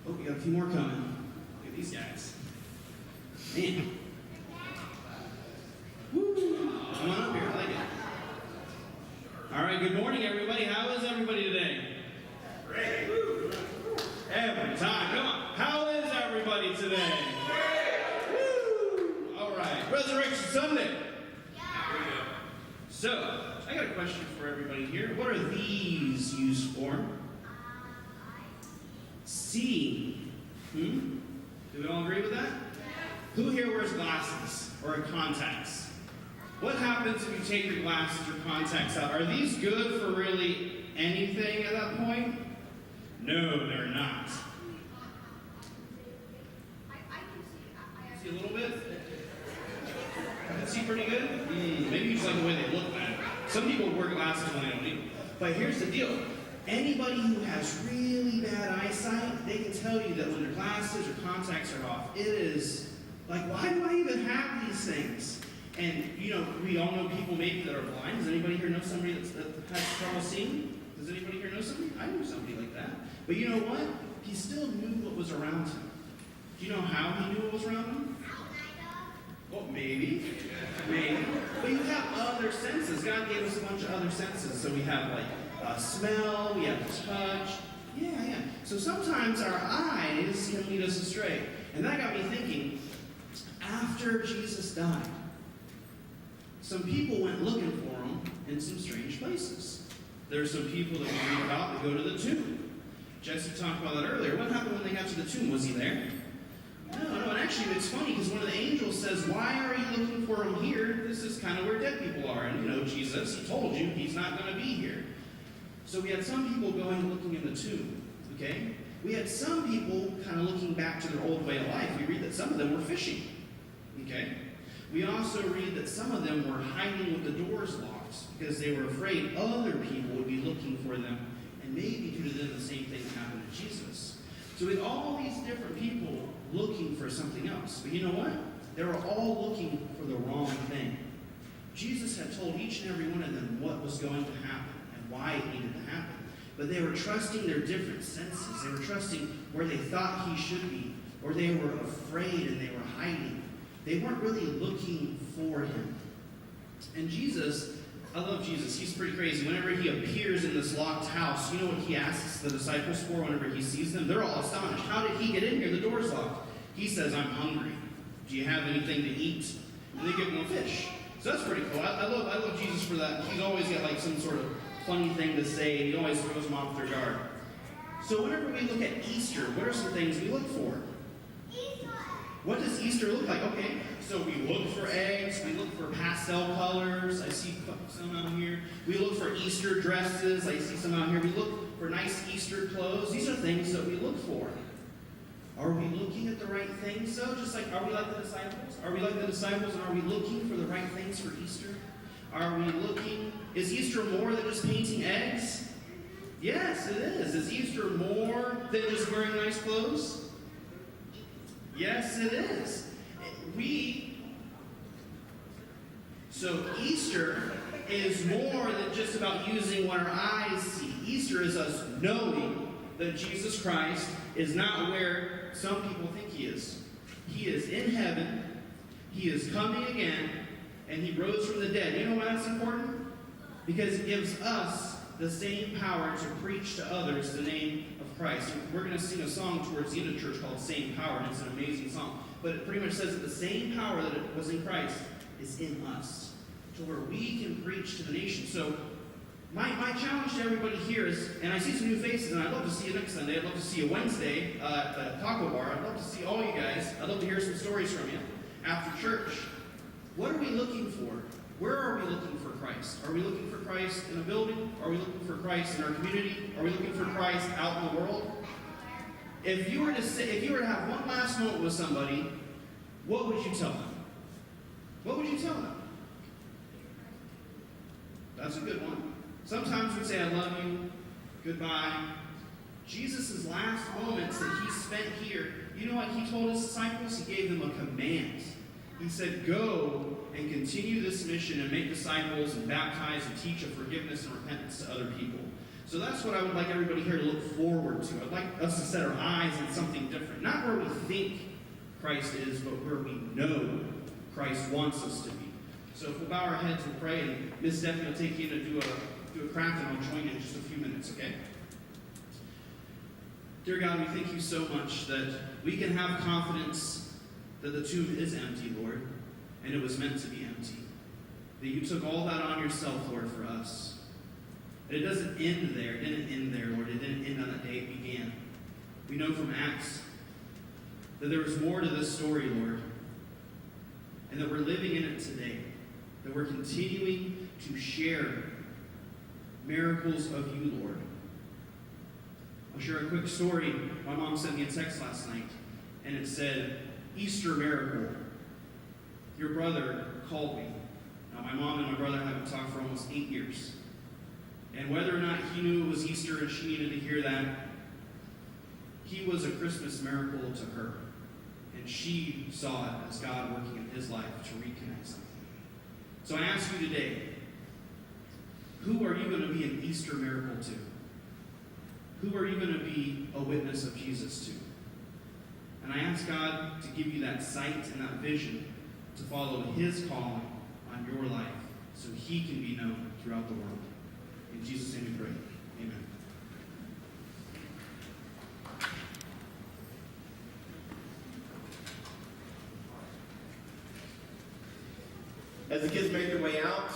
Oh, we got a few more coming. Look at these guys. Man. Woo. Come on up here. I like it. All right, good morning, everybody. How is everybody today? Great. Woo. Every time. Come on. How is everybody today? Great. Woo. All right. Resurrection Sunday. Yeah. Here we go. So, I got a question for everybody here. What are these used for? Seeing. Do we all agree with that? Yeah. Who here wears glasses or contacts? What happens if you take your glasses or contacts out? Are these good for really anything at that point? No, they're not. See a little bit? Can see pretty good? Maybe you just like the way they look better. Some people wear glasses when they don't need them. But here's the deal. Anybody who has really bad eyesight, they can tell you that when their glasses or contacts are off, it is like, why do I even have these things? And, we all know people maybe that are blind. Does anybody here know somebody that has trouble seeing? Does anybody here know somebody? I knew somebody like that. But you know what? He still knew what was around him. Do you know how he knew what was around him? Well, maybe. But you have other senses. God gave us a bunch of other senses. So we have smell, we have touch. Yeah. So sometimes our eyes can lead us astray. And that got me thinking, after Jesus died, some people went looking for him in some strange places. There are some people that we read about that go to the tomb. Jesse talked about that earlier. What happened when they got to the tomb? Was he there? No, and actually it's funny because one of the angels says, why are you looking for him here? This is kind of where dead people are. And Jesus, he told you he's not going to be here. So we had some people going looking in the tomb, okay? We had some people kind of looking back to their old way of life. We read that some of them were fishing, okay? We also read that some of them were hiding with the doors locked because they were afraid other people would be looking for them, and maybe due to them the same thing happened to Jesus. So we had all these different people looking for something else. But you know what? They were all looking for the wrong thing. Jesus had told each and every one of them what was going to happen and why it needed to happen. But they were trusting their different senses. They were trusting where they thought he should be, or they were afraid and they were hiding. They weren't really looking for him. And Jesus, I love Jesus. He's pretty crazy. Whenever he appears in this locked house, you know what he asks the disciples for whenever he sees them? They're all astonished. How did he get in here? The door's locked. He says, I'm hungry. Do you have anything to eat? And they give him a fish. So that's pretty cool. I love Jesus for that. He's always got some sort of funny thing to say, and he always throws them off their guard. So whenever we look at Easter, what are some things we look for? What does Easter look like? Okay, so we look for eggs, we look for pastel colors, I see some out here. We look for Easter dresses, I see some out here. We look for nice Easter clothes. These are things that we look for. Are we looking at the right things, though? Just like, are we like the disciples? Are we like the disciples, and are we looking for the right things for Easter? Are we looking, is Easter more than just painting eggs? Yes, it is. Is Easter more than just wearing nice clothes? Yes, it is. So Easter is more than just about using what our eyes see. Easter is us knowing that Jesus Christ is not where some people think he is. He is in heaven. He is coming again. And he rose from the dead. You know why that's important? Because it gives us the same power to preach to others the name of Christ. We're going to sing a song towards the end of church called Same Power, and it's an amazing song. But it pretty much says that the same power that it was in Christ is in us, to where we can preach to the nation. So my challenge to everybody here is, and I see some new faces, and I'd love to see you next Sunday. I'd love to see you Wednesday at the taco bar. I'd love to see all you guys. I'd love to hear some stories from you after church. What are we looking for? Where are we looking for Christ? Are we looking for Christ in a building? Are we looking for Christ in our community? Are we looking for Christ out in the world? If you were to have one last moment with somebody, what would you tell them? What would you tell them? That's a good one. Sometimes we say, I love you, goodbye. Jesus' last moments that he spent here, you know what he told his disciples? He gave them a command. He said, go and continue this mission and make disciples and baptize and teach of forgiveness and repentance to other people. So that's what I would like everybody here to look forward forward to. I'd like us to set our eyes on something different. Not where we think Christ is, but where we know Christ wants us to be. So if we'll bow our heads and pray, and Miss Stephanie will take you to do a craft, and I'll join in just a few minutes, okay? Dear God, we thank you so much that we can have confidence that the tomb is empty, Lord, and it was meant to be empty. That you took all that on yourself, Lord, for us. But it doesn't end there. It didn't end there, Lord. It didn't end on that day it began. We know from Acts that there was more to this story, Lord, and that we're living in it today. That we're continuing to share miracles of you, Lord. I'll share a quick story. My mom sent me a text last night, and it said, Easter miracle. Your brother called me. Now, my mom and my brother haven't talked for almost 8 years. And whether or not he knew it was Easter and she needed to hear that, he was a Christmas miracle to her. And she saw it as God working in his life to reconnect something. So I ask you today, who are you going to be an Easter miracle to? Who are you going to be a witness of Jesus to? And I ask God to give you that sight and that vision to follow his calling on your life so he can be known throughout the world. In Jesus' name we pray. Amen. As the kids make their way out,